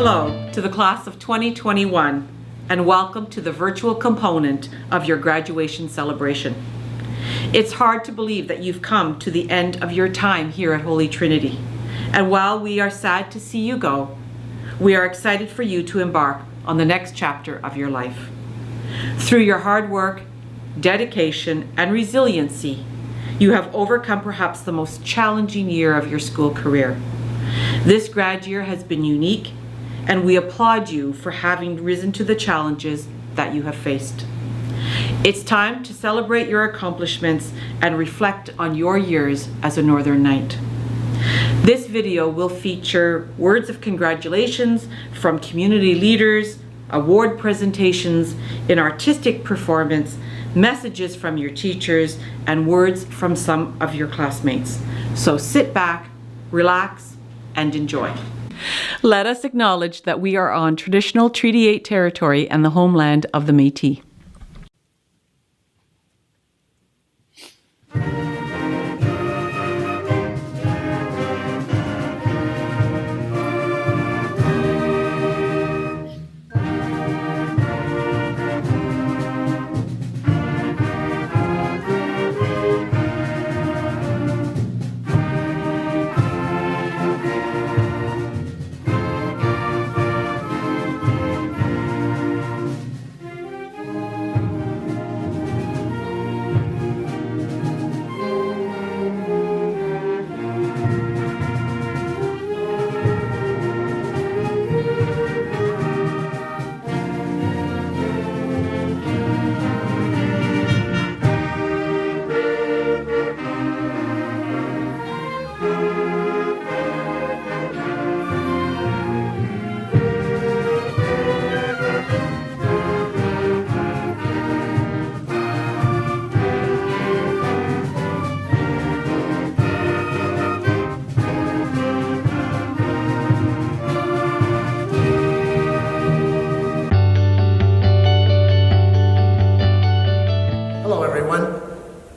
Hello to the class of 2021 and welcome to the virtual component of your graduation celebration. It's hard to believe that you've come to the end of your time here at Holy Trinity. And while we are sad to see you go, we are excited for you to embark on the next chapter of your life. Through your hard work, dedication, and resiliency, you have overcome perhaps the most challenging year of your school career. This grad year has been unique, and we applaud you for having risen to the challenges that you have faced. It's time to celebrate your accomplishments and reflect on your years as a Northern Knight. This video will feature words of congratulations from community leaders, award presentations, an artistic performance, messages from your teachers, and words from some of your classmates. So sit back, relax, and enjoy. Let us acknowledge that we are on traditional Treaty 8 territory and the homeland of the Métis.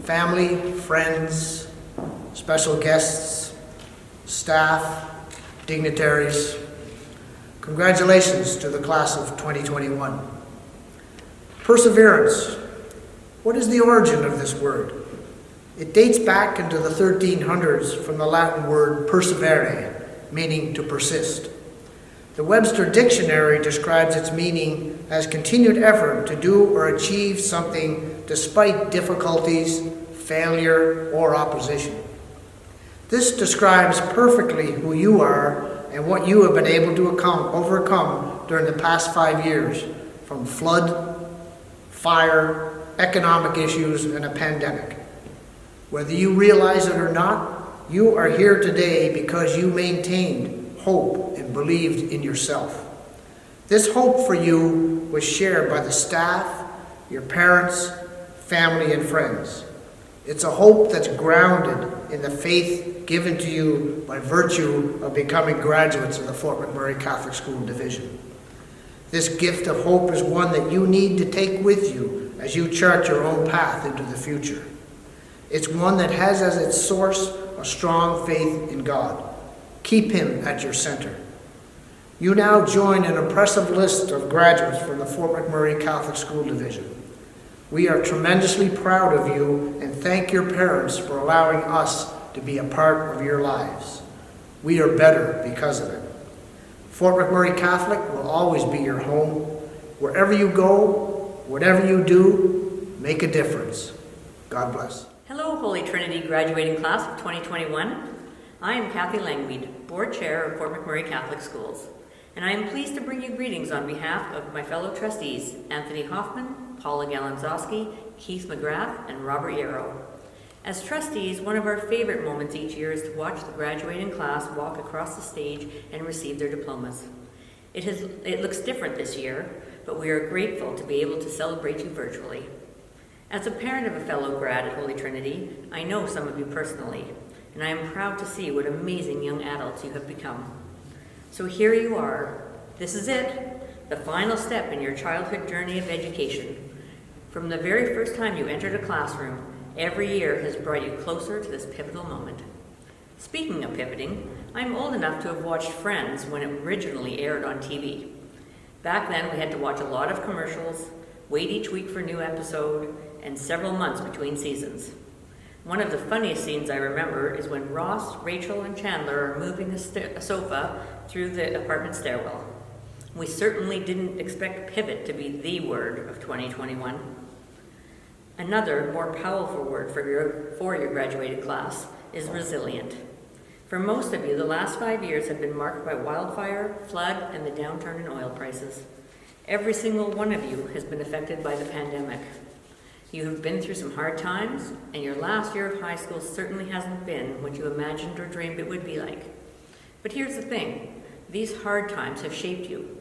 Family, friends, special guests, staff, dignitaries, congratulations to the class of 2021. Perseverance. What is the origin of this word? It dates back into the 1300s from the Latin word perseverare, meaning to persist. The Webster Dictionary describes its meaning as continued effort to do or achieve something despite difficulties, failure, or opposition. This describes perfectly who you are and what you have been able to overcome during the past 5 years, from flood, fire, economic issues, and a pandemic. Whether you realize it or not, you are here today because you maintained hope and believed in yourself. This hope for you was shared by the staff, your parents, family, and friends. It's a hope that's grounded in the faith given to you by virtue of becoming graduates of the Fort McMurray Catholic School Division. This gift of hope is one that you need to take with you as you chart your own path into the future. It's one that has as its source a strong faith in God. Keep Him at your center. You now join an impressive list of graduates from the Fort McMurray Catholic School Division. We are tremendously proud of you and thank your parents for allowing us to be a part of your lives. We are better because of it. Fort McMurray Catholic will always be your home. Wherever you go, whatever you do, make a difference. God bless. Hello, Holy Trinity graduating class of 2021. I am Kathy Langweed, Board Chair of Fort McMurray Catholic Schools, and I am pleased to bring you greetings on behalf of my fellow trustees, Anthony Hoffman, Paula Galanzowski, Keith McGrath, and Robert Yarrow. As trustees, one of our favorite moments each year is to watch the graduating class walk across the stage and receive their diplomas. It looks different this year, but we are grateful to be able to celebrate you virtually. As a parent of a fellow grad at Holy Trinity, I know some of you personally, and I am proud to see what amazing young adults you have become. So here you are. This is it, the final step in your childhood journey of education. From the very first time you entered a classroom, every year has brought you closer to this pivotal moment. Speaking of pivoting, I'm old enough to have watched Friends when it originally aired on TV. Back then, we had to watch a lot of commercials, wait each week for a new episode, and several months between seasons. One of the funniest scenes I remember is when Ross, Rachel, and Chandler are moving a sofa through the apartment stairwell. We certainly didn't expect pivot to be the word of 2021. Another, more powerful word for your graduated class is resilient. For most of you, the last 5 years have been marked by wildfire, flood, and the downturn in oil prices. Every single one of you has been affected by the pandemic. You have been through some hard times, and your last year of high school certainly hasn't been what you imagined or dreamed it would be like. But here's the thing, these hard times have shaped you.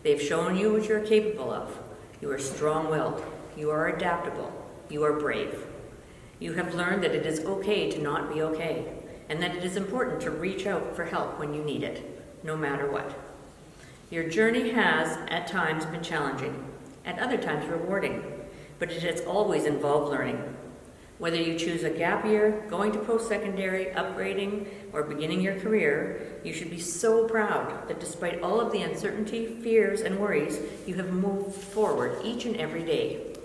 They've shown you what you're capable of. You are strong-willed, you are adaptable, you are brave. You have learned that it is okay to not be okay, and that it is important to reach out for help when you need it, no matter what. Your journey has, at times, been challenging, at other times rewarding, but it has always involved learning. Whether you choose a gap year, going to post-secondary, upgrading, or beginning your career, you should be so proud that despite all of the uncertainty, fears, and worries, you have moved forward each and every day.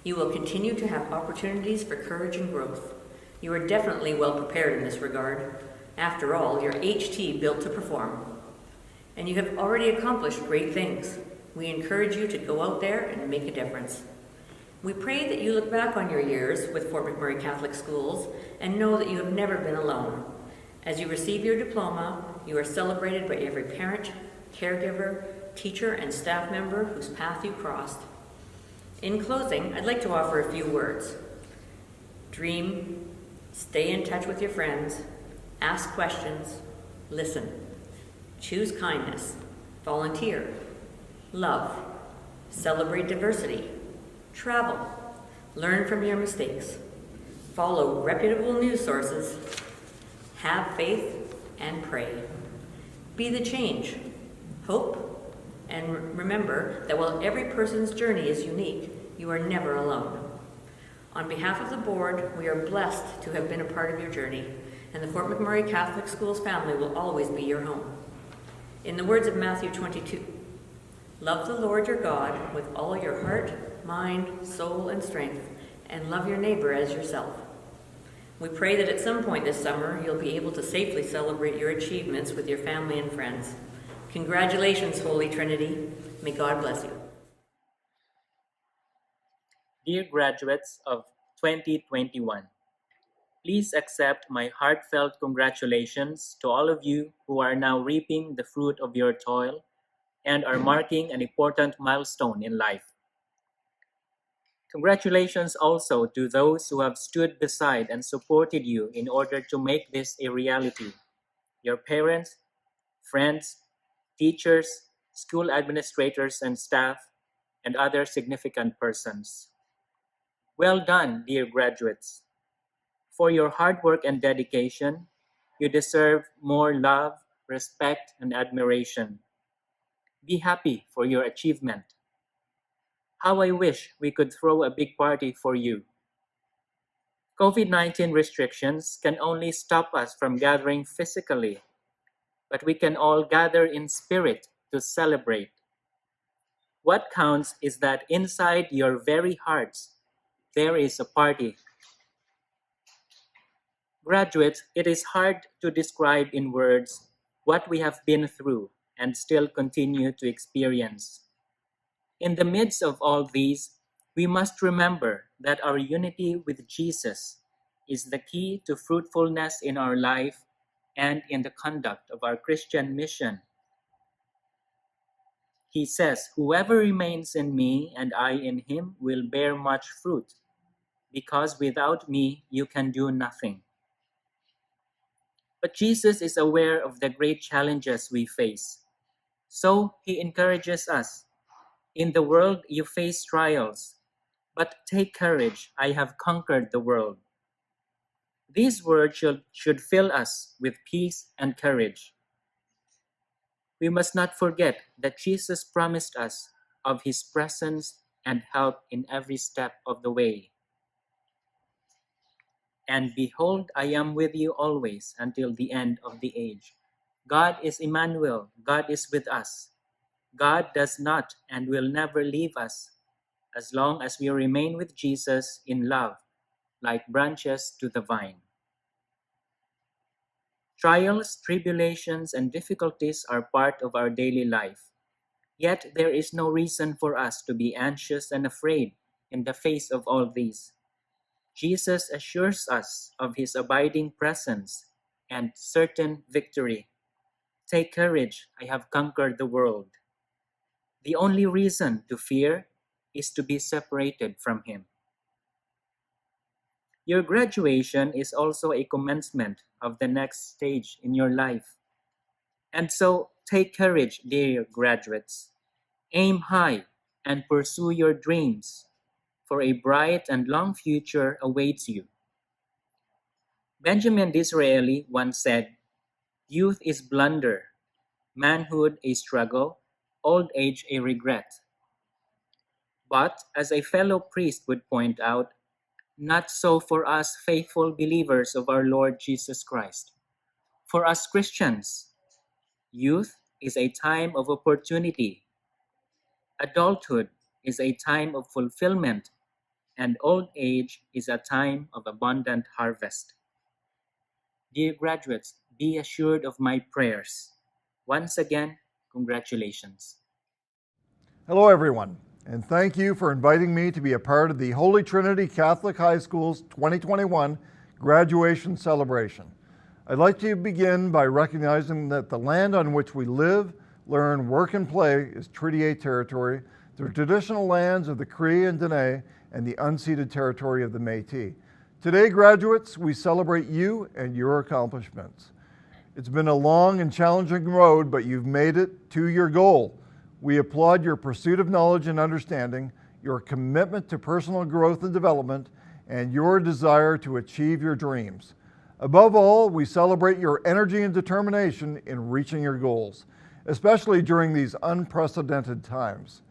You will continue to have opportunities for courage and growth. You are definitely well prepared in this regard. After all, you're HT built to perform. And you have already accomplished great things. We encourage you to go out there and make a difference. We pray that you look back on your years with Fort McMurray Catholic Schools and know that you have never been alone. As you receive your diploma, you are celebrated by every parent, caregiver, teacher, and staff member whose path you crossed. In closing, I'd like to offer a few words. Dream, stay in touch with your friends, ask questions, listen, choose kindness, volunteer, love, celebrate diversity, travel, learn from your mistakes, follow reputable news sources, have faith, and pray. Be the change, hope, and remember that while every person's journey is unique, you are never alone. On behalf of the board, we are blessed to have been a part of your journey, and the Fort McMurray Catholic Schools family will always be your home. In the words of Matthew 22, love the Lord your God with all your heart, mind, soul, and strength, and love your neighbor as yourself. We pray that at some point this summer, you'll be able to safely celebrate your achievements with your family and friends. Congratulations, Holy Trinity. May God bless you. Dear graduates of 2021, please accept my heartfelt congratulations to all of you who are now reaping the fruit of your toil and are marking an important milestone in life. Congratulations also to those who have stood beside and supported you in order to make this a reality. Your parents, friends, teachers, school administrators and staff, and other significant persons. Well done, dear graduates. For your hard work and dedication, you deserve more love, respect, and admiration. Be happy for your achievement. How I wish we could throw a big party for you. COVID-19 restrictions can only stop us from gathering physically, but we can all gather in spirit to celebrate. What counts is that inside your very hearts, there is a party. Graduates, it is hard to describe in words what we have been through and still continue to experience. In the midst of all these, we must remember that our unity with Jesus is the key to fruitfulness in our life and in the conduct of our Christian mission. He says, "Whoever remains in me and I in him will bear much fruit, because without me you can do nothing." But Jesus is aware of the great challenges we face. So he encourages us. In the world you face trials, but take courage, I have conquered the world. These words should fill us with peace and courage. We must not forget that Jesus promised us of his presence and help in every step of the way. And behold, I am with you always until the end of the age. God is Emmanuel. God is with us. God does not and will never leave us as long as we remain with Jesus in love, like branches to the vine. Trials, tribulations, and difficulties are part of our daily life. Yet there is no reason for us to be anxious and afraid in the face of all these. Jesus assures us of his abiding presence and certain victory. Take courage, I have conquered the world. The only reason to fear is to be separated from him. Your graduation is also a commencement of the next stage in your life. And so, take courage, dear graduates. Aim high and pursue your dreams, for a bright and long future awaits you. Benjamin Disraeli once said, "Youth is blunder, manhood a struggle, old age a regret." But, as a fellow priest would point out, not so for us faithful believers of our Lord Jesus Christ. For us Christians, youth is a time of opportunity. Adulthood is a time of fulfillment, and old age is a time of abundant harvest. Dear graduates, be assured of my prayers. Once again, congratulations. Hello, everyone, and thank you for inviting me to be a part of the Holy Trinity Catholic High School's 2021 graduation celebration. I'd like to begin by recognizing that the land on which we live, learn, work, and play is Treaty 8 territory, the traditional lands of the Cree and Dene, and the unceded territory of the Métis. Today, graduates, we celebrate you and your accomplishments. It's been a long and challenging road, but you've made it to your goal. We applaud your pursuit of knowledge and understanding, your commitment to personal growth and development, and your desire to achieve your dreams. Above all, we celebrate your energy and determination in reaching your goals, especially during these unprecedented times.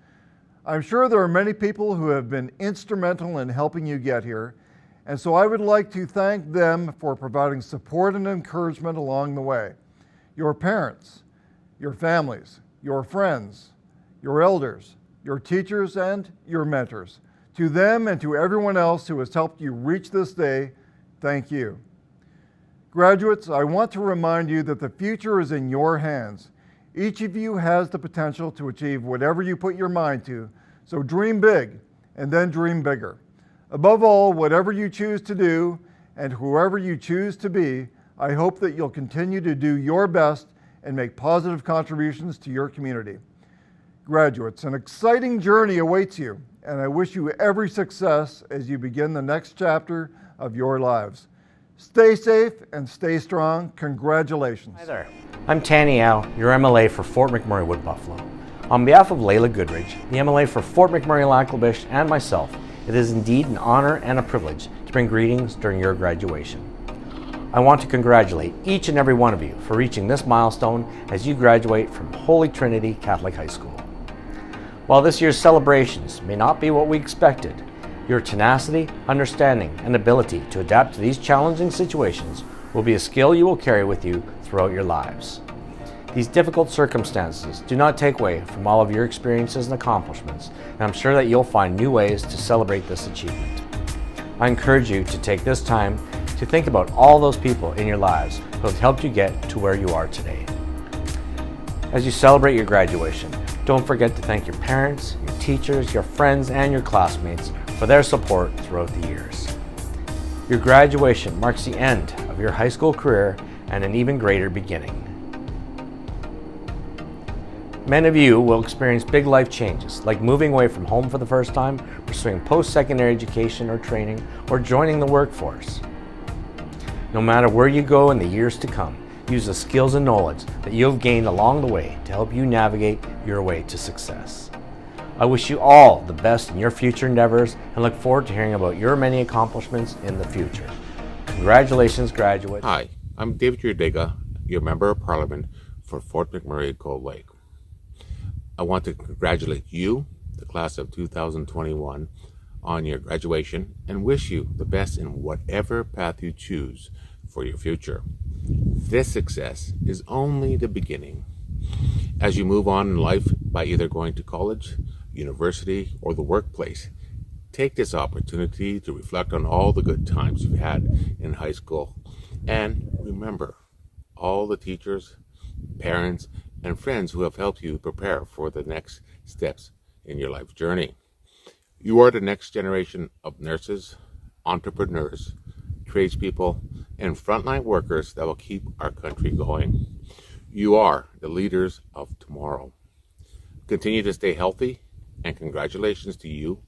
I'm sure there are many people who have been instrumental in helping you get here, and so I would like to thank them for providing support and encouragement along the way. Your parents, your families, your friends, your elders, your teachers, and your mentors. To them and to everyone else who has helped you reach this day, thank you. Graduates, I want to remind you that the future is in your hands. Each of you has the potential to achieve whatever you put your mind to, so dream big and then dream bigger. Above all, whatever you choose to do and whoever you choose to be, I hope that you'll continue to do your best and make positive contributions to your community. Graduates, an exciting journey awaits you, and I wish you every success as you begin the next chapter of your lives. Stay safe and stay strong. Congratulations. Hi there. I'm Tanny Au, your MLA for Fort McMurray Wood Buffalo. On behalf of Layla Goodridge, the MLA for Fort McMurray Lanclobish, and myself, it is indeed an honor and a privilege to bring greetings during your graduation. I want to congratulate each and every one of you for reaching this milestone as you graduate from Holy Trinity Catholic High School. While this year's celebrations may not be what we expected, your tenacity, understanding, and ability to adapt to these challenging situations will be a skill you will carry with you throughout your lives. These difficult circumstances do not take away from all of your experiences and accomplishments, and I'm sure that you'll find new ways to celebrate this achievement. I encourage you to take this time to think about all those people in your lives who have helped you get to where you are today. As you celebrate your graduation, don't forget to thank your parents, your teachers, your friends, and your classmates for their support throughout the years. Your graduation marks the end of your high school career and an even greater beginning. Many of you will experience big life changes, like moving away from home for the first time, pursuing post-secondary education or training, or joining the workforce. No matter where you go in the years to come, use the skills and knowledge that you have gained along the way to help you navigate your way to success. I wish you all the best in your future endeavors and look forward to hearing about your many accomplishments in the future. Congratulations, graduates. Hi, I'm David Yurdega, your Member of Parliament for Fort McMurray Cold Lake. I want to congratulate you, the class of 2021, on your graduation and wish you the best in whatever path you choose for your future. This success is only the beginning. As you move on in life by either going to college, university, or the workplace, take this opportunity to reflect on all the good times you've had in high school. And remember all the teachers, parents, and friends who have helped you prepare for the next steps in your life journey. You are the next generation of nurses, entrepreneurs, tradespeople, and frontline workers that will keep our country going. You are the leaders of tomorrow. Continue to stay healthy, and congratulations to you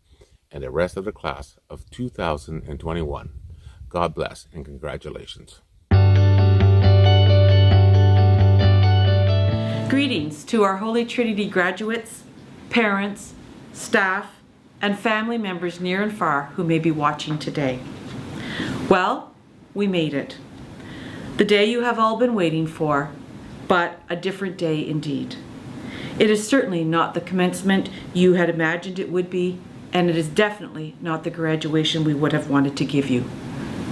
and the rest of the class of 2021. God bless and congratulations. Greetings to our Holy Trinity graduates, parents, staff, and family members near and far who may be watching today. Well, we made it. The day you have all been waiting for, but a different day indeed. It is certainly not the commencement you had imagined it would be, and it is definitely not the graduation we would have wanted to give you.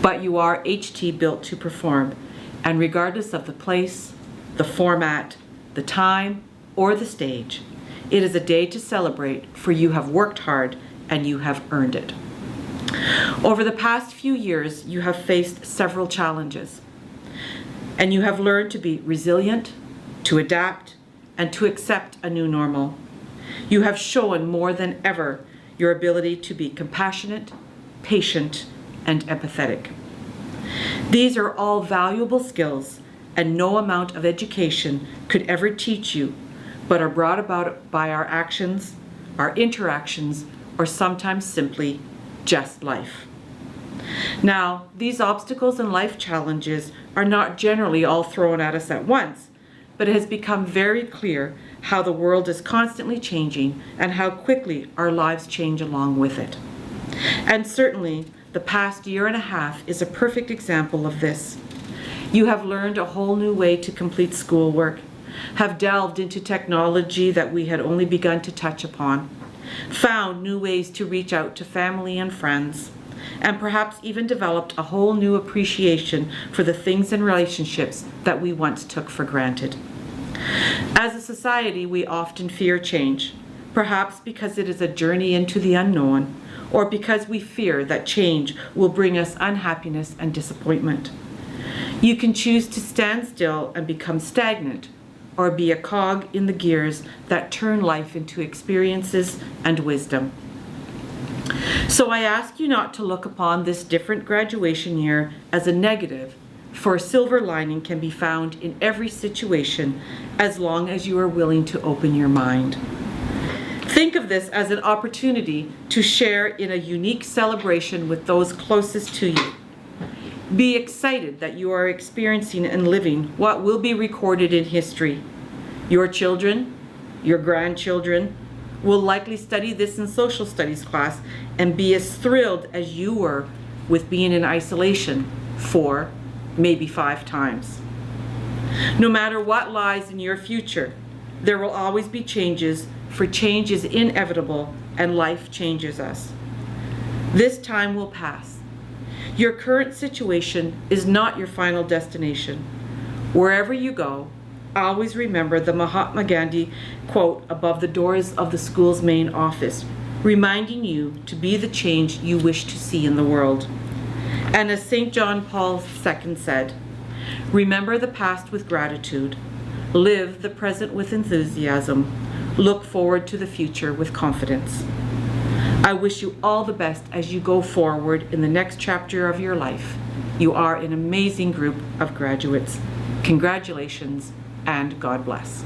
But you are HT built to perform, and regardless of the place, the format, the time, or the stage, it is a day to celebrate, for you have worked hard and you have earned it. Over the past few years, you have faced several challenges, and you have learned to be resilient, to adapt, and to accept a new normal. You have shown more than ever your ability to be compassionate, patient, and empathetic. These are all valuable skills, and no amount of education could ever teach you, but are brought about by our actions, our interactions, or sometimes simply just life. Now, these obstacles and life challenges are not generally all thrown at us at once, but it has become very clear how the world is constantly changing and how quickly our lives change along with it. And certainly, the past year and a half is a perfect example of this. You have learned a whole new way to complete schoolwork, have delved into technology that we had only begun to touch upon, found new ways to reach out to family and friends, and perhaps even developed a whole new appreciation for the things and relationships that we once took for granted. As a society, we often fear change, perhaps because it is a journey into the unknown, or because we fear that change will bring us unhappiness and disappointment. You can choose to stand still and become stagnant, or be a cog in the gears that turn life into experiences and wisdom. So I ask you not to look upon this different graduation year as a negative, for a silver lining can be found in every situation as long as you are willing to open your mind. Think of this as an opportunity to share in a unique celebration with those closest to you. Be excited that you are experiencing and living what will be recorded in history. Your children, your grandchildren, will likely study this in social studies class and be as thrilled as you were with being in isolation 4, maybe 5 times. No matter what lies in your future, there will always be changes, for change is inevitable and life changes us. This time will pass. Your current situation is not your final destination. Wherever you go, always remember the Mahatma Gandhi quote above the doors of the school's main office, reminding you to be the change you wish to see in the world. And as St. John Paul II said, remember the past with gratitude, live the present with enthusiasm, look forward to the future with confidence. I wish you all the best as you go forward in the next chapter of your life. You are an amazing group of graduates. Congratulations and God bless.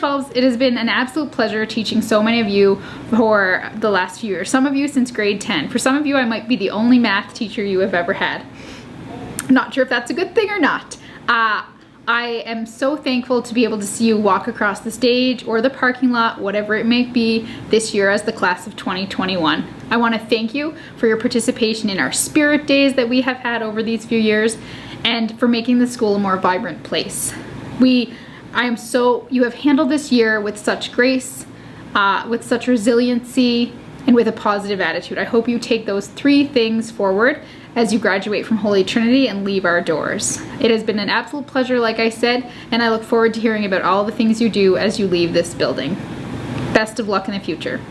12s, it has been an absolute pleasure teaching so many of you for the last few years. Some of you since grade 10. For some of you, I might be the only math teacher you have ever had. Not sure if that's a good thing or not. I am so thankful to be able to see you walk across the stage or the parking lot, whatever it may be, this year as the class of 2021. I want to thank you for your participation in our spirit days that we have had over these few years and for making the school a more vibrant place. You have handled this year with such grace, with such resiliency, and with a positive attitude. I hope you take those 3 things forward as you graduate from Holy Trinity and leave our doors. It has been an absolute pleasure, like I said, and I look forward to hearing about all the things you do as you leave this building. Best of luck in the future.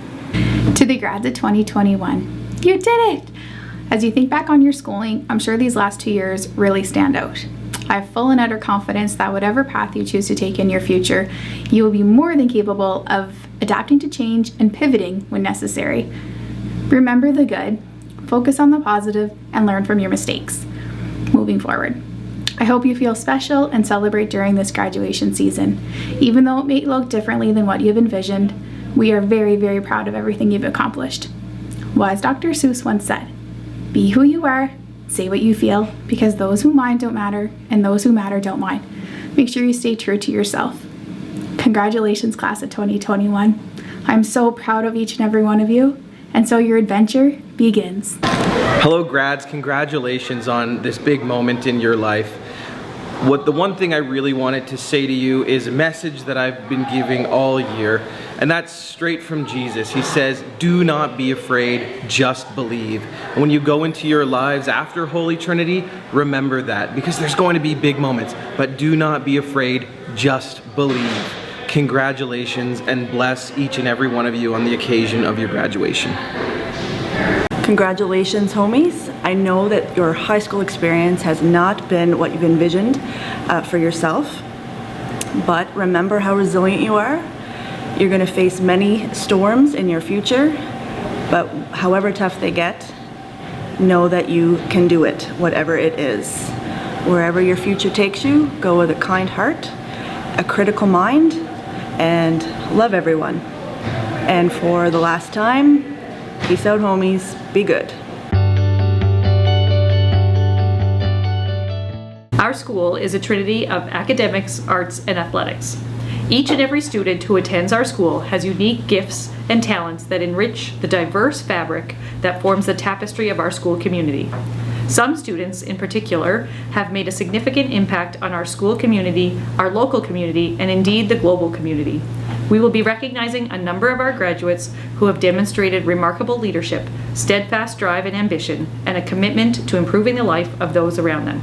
To the grads of 2021, you did it! As you think back on your schooling, I'm sure these last 2 years really stand out. I have full and utter confidence that whatever path you choose to take in your future, you will be more than capable of adapting to change and pivoting when necessary. Remember the good, focus on the positive, and learn from your mistakes moving forward. I hope you feel special and celebrate during this graduation season. Even though it may look differently than what you've envisioned, we are very, very proud of everything you've accomplished. Well, as Dr. Seuss once said, be who you are, say what you feel, because those who mind don't matter, and those who matter don't mind. Make sure you stay true to yourself. Congratulations, class of 2021. I'm so proud of each and every one of you, and so your adventure begins. Hello grads, congratulations on this big moment in your life. The one thing I really wanted to say to you is a message that I've been giving all year, and that's straight from Jesus. He says, do not be afraid, just believe. And when you go into your lives after Holy Trinity, remember that, because there's going to be big moments, but do not be afraid, just believe. Congratulations, and bless each and every one of you on the occasion of your graduation. Congratulations, homies. I know that your high school experience has not been what you've envisioned for yourself, but remember how resilient you are. You're going to face many storms in your future, but however tough they get, know that you can do it, whatever it is. Wherever your future takes you, go with a kind heart, a critical mind, and love everyone. And for the last time, peace out, homies. Be good. Our school is a trinity of academics, arts, and athletics. Each and every student who attends our school has unique gifts and talents that enrich the diverse fabric that forms the tapestry of our school community. Some students, in particular, have made a significant impact on our school community, our local community, and indeed the global community. We will be recognizing a number of our graduates who have demonstrated remarkable leadership, steadfast drive and ambition, and a commitment to improving the life of those around them.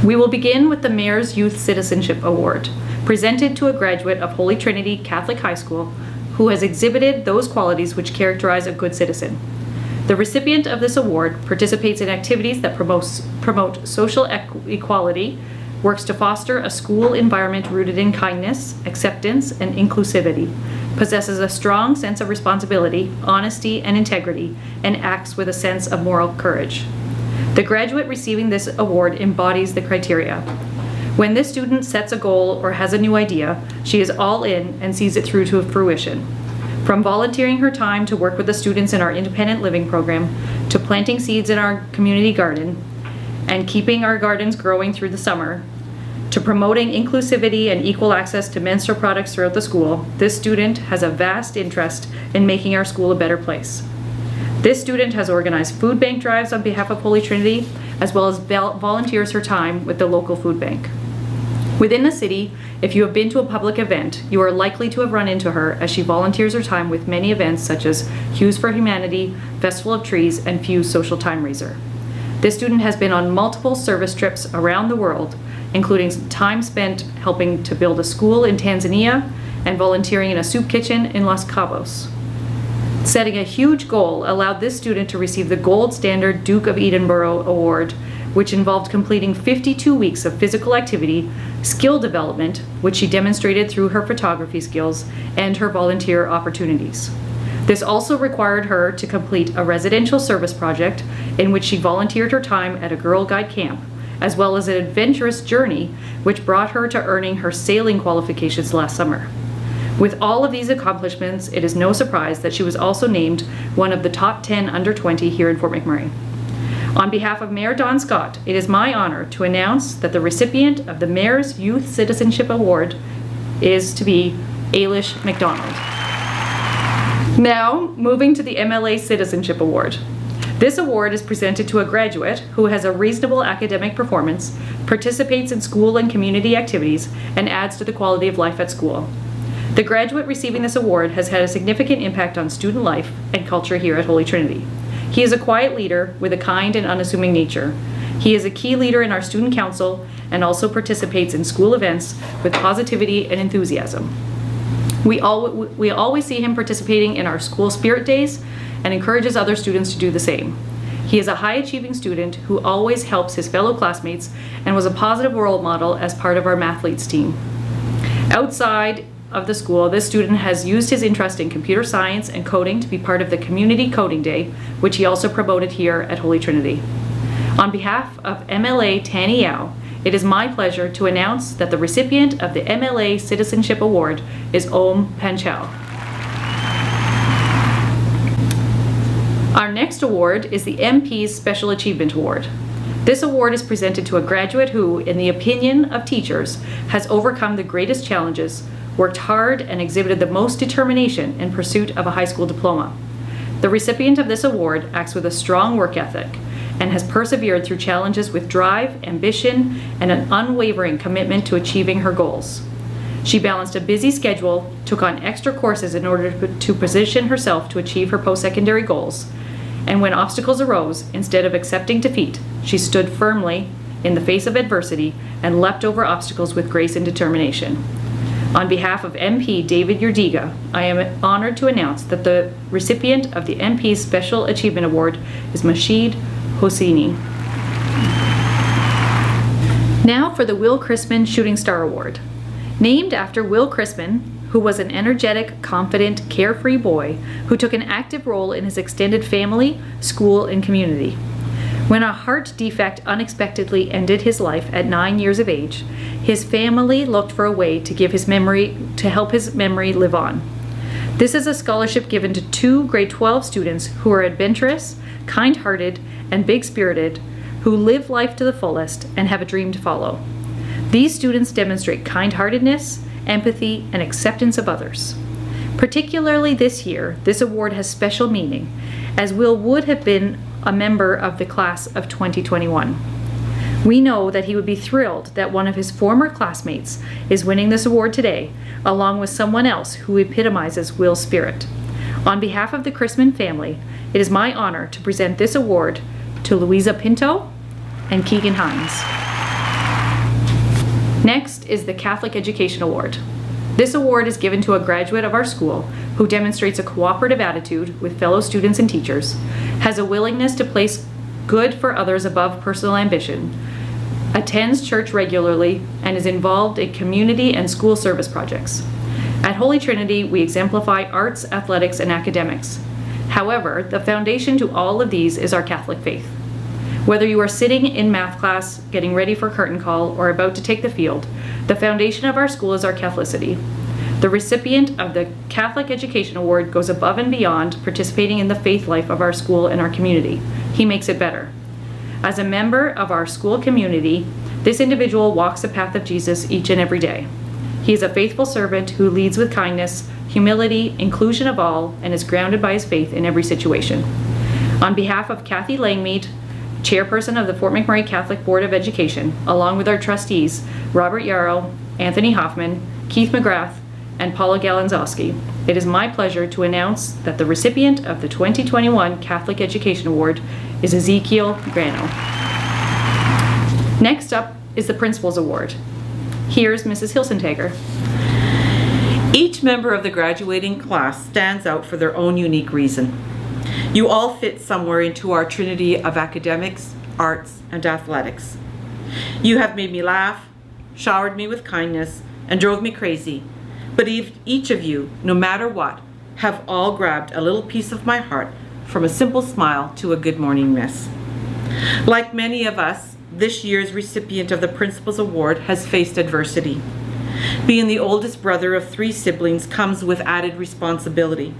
We will begin with the Mayor's Youth Citizenship Award, presented to a graduate of Holy Trinity Catholic High School who has exhibited those qualities which characterize a good citizen. The recipient of this award participates in activities that promote social equality, works to foster a school environment rooted in kindness, acceptance, and inclusivity, possesses a strong sense of responsibility, honesty, and integrity, and acts with a sense of moral courage. The graduate receiving this award embodies the criteria. When this student sets a goal or has a new idea, she is all in and sees it through to fruition. From volunteering her time to work with the students in our independent living program, to planting seeds in our community garden, and keeping our gardens growing through the summer, to promoting inclusivity and equal access to menstrual products throughout the school, this student has a vast interest in making our school a better place. This student has organized food bank drives on behalf of Holy Trinity, as well as volunteers her time with the local food bank. Within the city, if you have been to a public event, you are likely to have run into her as she volunteers her time with many events such as Hues for Humanity, Festival of Trees, and Fuse Social Time Raiser. This student has been on multiple service trips around the world, including time spent helping to build a school in Tanzania and volunteering in a soup kitchen in Los Cabos. Setting a huge goal allowed this student to receive the Gold Standard Duke of Edinburgh Award, which involved completing 52 weeks of physical activity, skill development, which she demonstrated through her photography skills, and her volunteer opportunities. This also required her to complete a residential service project in which she volunteered her time at a Girl Guide camp, as well as an adventurous journey which brought her to earning her sailing qualifications last summer. With all of these accomplishments, it is no surprise that she was also named one of the top 10 under 20 here in Fort McMurray. On behalf of Mayor Don Scott, it is my honor to announce that the recipient of the Mayor's Youth Citizenship Award is to be Ailish McDonald. Now, moving to the MLA Citizenship Award. This award is presented to a graduate who has a reasonable academic performance, participates in school and community activities, and adds to the quality of life at school. The graduate receiving this award has had a significant impact on student life and culture here at Holy Trinity. He is a quiet leader with a kind and unassuming nature. He is a key leader in our student council and also participates in school events with positivity and enthusiasm. We always see him participating in our school spirit days and encourages other students to do the same. He is a high-achieving student who always helps his fellow classmates and was a positive role model as part of our mathletes team. Outside of the school, this student has used his interest in computer science and coding to be part of the Community Coding Day, which he also promoted here at Holy Trinity. On behalf of MLA Tanny Yao, it is my pleasure to announce that the recipient of the MLA Citizenship Award is Om Panchal. Our next award is the MP's Special Achievement Award. This award is presented to a graduate who, in the opinion of teachers, has overcome the greatest challenges, worked hard, and exhibited the most determination in pursuit of a high school diploma. The recipient of this award acts with a strong work ethic and has persevered through challenges with drive, ambition, and an unwavering commitment to achieving her goals. She balanced a busy schedule, took on extra courses in order to position herself to achieve her post-secondary goals, and when obstacles arose, instead of accepting defeat, she stood firmly in the face of adversity and leapt over obstacles with grace and determination. On behalf of MP David Yerdiga, I am honored to announce that the recipient of the MP's Special Achievement Award is Masheed Hosseini. Now for the Will Crispin Shooting Star Award. Named after Will Crispin, who was an energetic, confident, carefree boy who took an active role in his extended family, school, and community. When a heart defect unexpectedly ended his life at 9 years of age, his family looked for a way to help his memory live on. This is a scholarship given to 2 grade 12 students who are adventurous, kind-hearted, and big-spirited, who live life to the fullest and have a dream to follow. These students demonstrate kind-heartedness, empathy, and acceptance of others. Particularly this year, this award has special meaning, as Will would have been a member of the class of 2021. We know that he would be thrilled that one of his former classmates is winning this award today, along with someone else who epitomizes Will's spirit. On behalf of the Crispin family, it is my honor to present this award to Louisa Pinto and Keegan Hines. Next is the Catholic Education Award. This award is given to a graduate of our school who demonstrates a cooperative attitude with fellow students and teachers, has a willingness to place good for others above personal ambition, attends church regularly, and is involved in community and school service projects. At Holy Trinity, we exemplify arts, athletics, and academics. However, the foundation to all of these is our Catholic faith. Whether you are sitting in math class, getting ready for curtain call, or about to take the field, the foundation of our school is our Catholicity. The recipient of the Catholic Education Award goes above and beyond participating in the faith life of our school and our community. He makes it better. As a member of our school community, this individual walks the path of Jesus each and every day. He is a faithful servant who leads with kindness, humility, inclusion of all, and is grounded by his faith in every situation. On behalf of Kathy Langmead, Chairperson of the Fort McMurray Catholic Board of Education, along with our trustees, Robert Yarrow, Anthony Hoffman, Keith McGrath, and Paula Galanzowski, it is my pleasure to announce that the recipient of the 2021 Catholic Education Award is Ezekiel Grano. Next up is the Principal's Award. Here's Mrs. Hilsentager. Each member of the graduating class stands out for their own unique reason. You all fit somewhere into our trinity of academics, arts, and athletics. You have made me laugh, showered me with kindness, and drove me crazy. But each of you, no matter what, have all grabbed a little piece of my heart, from a simple smile to a good morning miss. Like many of us, this year's recipient of the Principal's Award has faced adversity. Being the oldest brother of 3 siblings comes with added responsibility.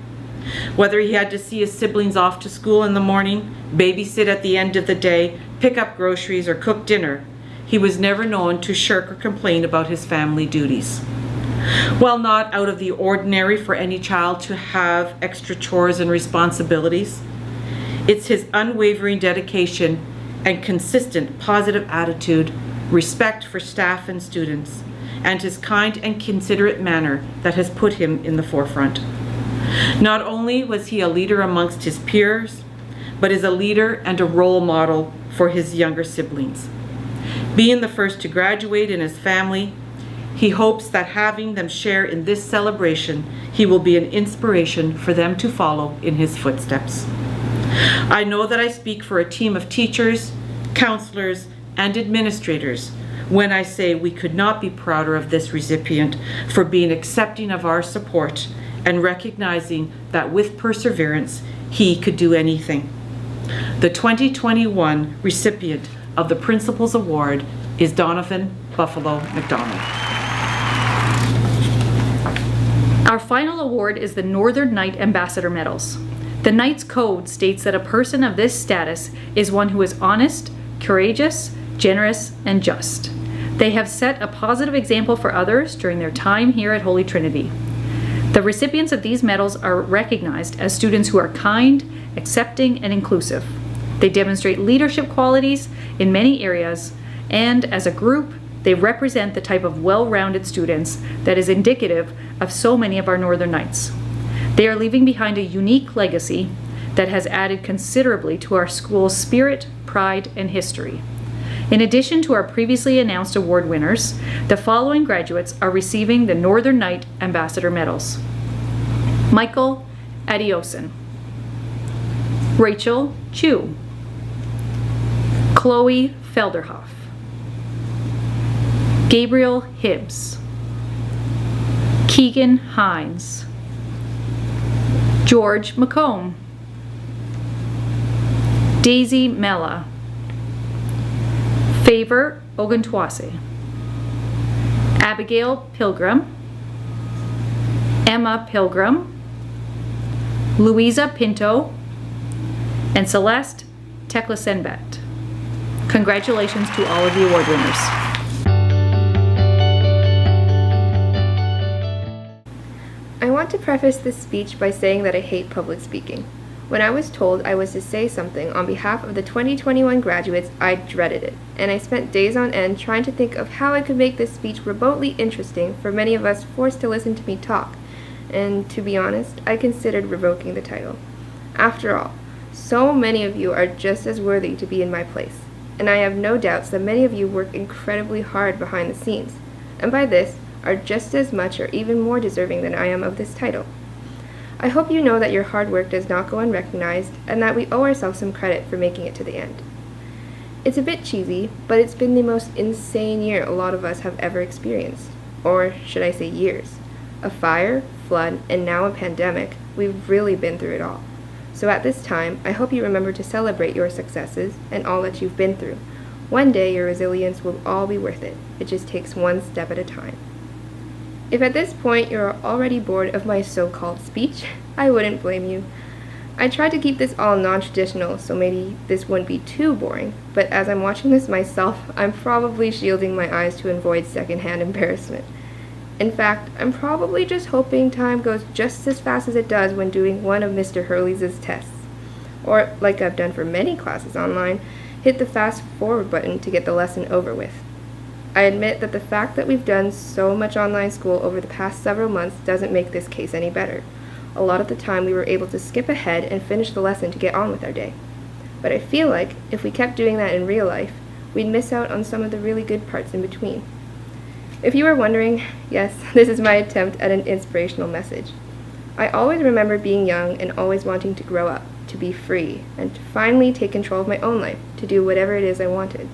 Whether he had to see his siblings off to school in the morning, babysit at the end of the day, pick up groceries, or cook dinner, he was never known to shirk or complain about his family duties. While not out of the ordinary for any child to have extra chores and responsibilities, it's his unwavering dedication and consistent positive attitude, respect for staff and students, and his kind and considerate manner that has put him in the forefront. Not only was he a leader amongst his peers, but is a leader and a role model for his younger siblings. Being the first to graduate in his family, he hopes that having them share in this celebration, he will be an inspiration for them to follow in his footsteps. I know that I speak for a team of teachers, counselors, and administrators when I say we could not be prouder of this recipient for being accepting of our support and recognizing that with perseverance, he could do anything. The 2021 recipient of the Principal's Award is Donovan Buffalo McDonald. Our final award is the Northern Knight Ambassador Medals. The Knight's Code states that a person of this status is one who is honest, courageous, generous, and just. They have set a positive example for others during their time here at Holy Trinity. The recipients of these medals are recognized as students who are kind, accepting, and inclusive. They demonstrate leadership qualities in many areas, and as a group, they represent the type of well-rounded students that is indicative of so many of our Northern Knights. They are leaving behind a unique legacy that has added considerably to our school's spirit, pride, and history. In addition to our previously announced award winners, the following graduates are receiving the Northern Knight Ambassador Medals. Michael Adioson, Rachel Chu, Chloe Felderhoff, Gabriel Hibbs, Keegan Hines, George McComb, Daisy Mella, Favor Ogantwase, Abigail Pilgrim, Emma Pilgrim, Louisa Pinto, and Celeste Teklasenbat. Congratulations to all of the award winners. I want to preface this speech by saying that I hate public speaking. When I was told I was to say something on behalf of the 2021 graduates, I dreaded it, and I spent days on end trying to think of how I could make this speech remotely interesting for many of us forced to listen to me talk. And to be honest, I considered revoking the title. After all, so many of you are just as worthy to be in my place, and I have no doubts that many of you work incredibly hard behind the scenes, and by this, are just as much or even more deserving than I am of this title. I hope you know that your hard work does not go unrecognized, and that we owe ourselves some credit for making it to the end. It's a bit cheesy, but it's been the most insane year a lot of us have ever experienced. Or should I say years? A fire, flood, and now a pandemic. We've really been through it all. So at this time, I hope you remember to celebrate your successes and all that you've been through. One day your resilience will all be worth it. It just takes one step at a time. If at this point you're already bored of my so-called speech, I wouldn't blame you. I tried to keep this all non-traditional, so maybe this wouldn't be too boring, but as I'm watching this myself, I'm probably shielding my eyes to avoid secondhand embarrassment. In fact, I'm probably just hoping time goes just as fast as it does when doing one of Mr. Hurley's tests. Or, like I've done for many classes online, hit the fast forward button to get the lesson over with. I admit that the fact that we've done so much online school over the past several months doesn't make this case any better. A lot of the time we were able to skip ahead and finish the lesson to get on with our day. But I feel like if we kept doing that in real life, we'd miss out on some of the really good parts in between. If you are wondering, yes, this is my attempt at an inspirational message. I always remember being young and always wanting to grow up, to be free, and to finally take control of my own life, to do whatever it is I wanted.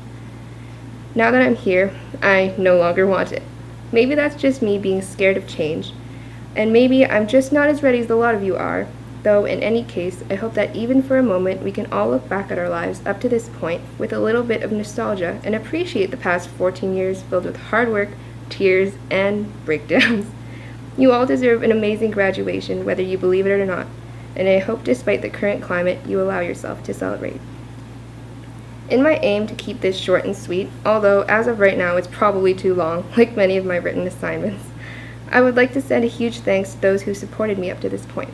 Now that I'm here, I no longer want it. Maybe that's just me being scared of change, and maybe I'm just not as ready as a lot of you are, Though, in any case, I hope that even for a moment we can all look back at our lives up to this point with a little bit of nostalgia and appreciate the past 14 years filled with hard work, tears, and breakdowns. You all deserve an amazing graduation, whether you believe it or not, and I hope despite the current climate, you allow yourself to celebrate. In my aim to keep this short and sweet, although as of right now it's probably too long, like many of my written assignments, I would like to send a huge thanks to those who supported me up to this point.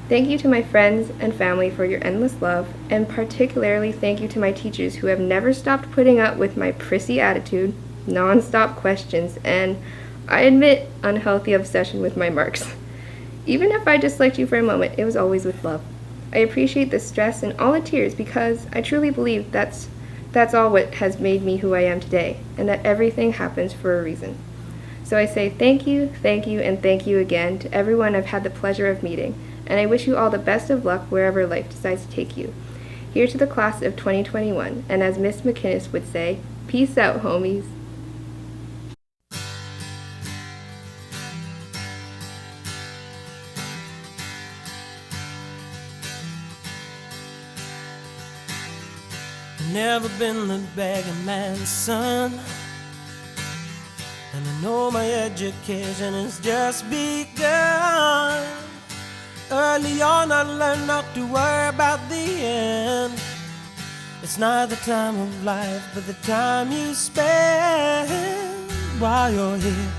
Thank you to my friends and family for your endless love, and particularly thank you to my teachers who have never stopped putting up with my prissy attitude, non-stop questions, and, I admit, unhealthy obsession with my marks. Even if I disliked you for a moment, it was always with love. I appreciate the stress and all the tears because I truly believe that's all what has made me who I am today, and that everything happens for a reason. So I say thank you, and thank you again to everyone I've had the pleasure of meeting, and I wish you all the best of luck wherever life decides to take you. Here to the class of 2021, and as Miss McInnes would say, peace out, homies. Never been the begging man's son, and I know my education has just begun. Early on I learned not to worry about the end. It's not the time of life, but the time you spend while you're here.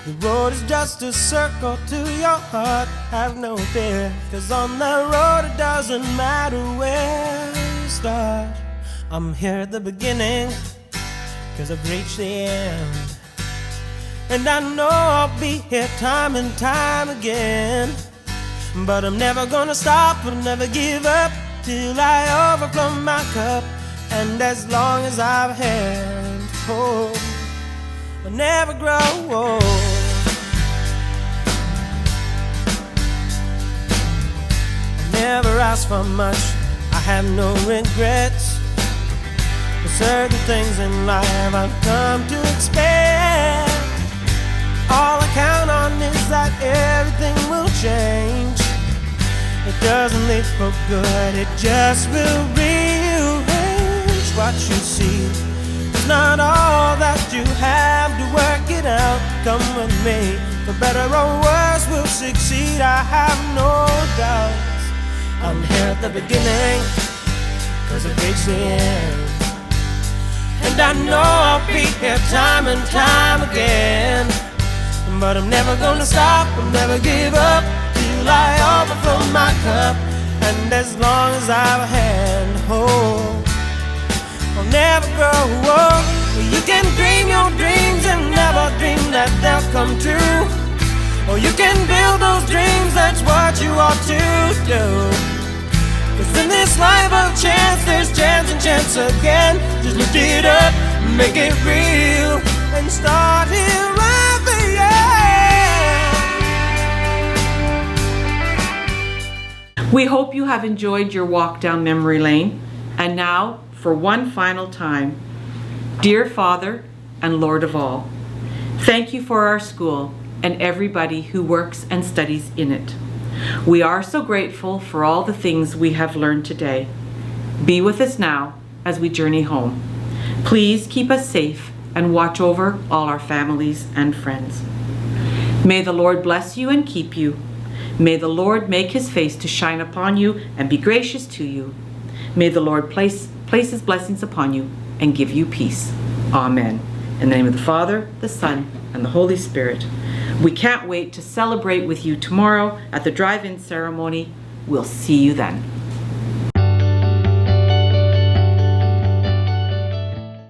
The road is just a circle to your heart, have no fear, 'cause on that road it doesn't matter where you start. I'm here at the beginning, 'cause I've reached the end. And I know I'll be here time and time again. But I'm never gonna stop, I'll never give up till I overflow my cup. And as long as I've had hope, I'll never grow old. I never ask for much, I have no regrets. For certain things in life I've come to expect. All I count on is that everything will change. It doesn't leave for good, it just will rearrange. What you see is not all that you have to work it out. Come with me, for better or worse we'll succeed, I have no doubts. I'm here at the beginning, 'cause I've reached the end. And I know I'll be here time and time again. But I'm never gonna stop, I'll never give up till I overflow my cup. And as long as I've had hope, I'll never grow old. You can dream your dreams and never dream that they'll come true. Or you can build those dreams, that's what you ought to do. 'Cause in this life of chance, there's chance and chance again. Just lift it up, make it real, and start here at the end. We hope you have enjoyed your walk down memory lane. And now, for one final time, dear Father and Lord of all, thank you for our school and everybody who works and studies in it. We are so grateful for all the things we have learned today. Be with us now as we journey home. Please keep us safe and watch over all our families and friends. May the Lord bless you and keep you. May the Lord make his face to shine upon you and be gracious to you. May the Lord place his blessings upon you and give you peace. Amen. In the name of the Father, the Son, and the Holy Spirit. We can't wait to celebrate with you tomorrow at the drive-in ceremony. We'll see you then.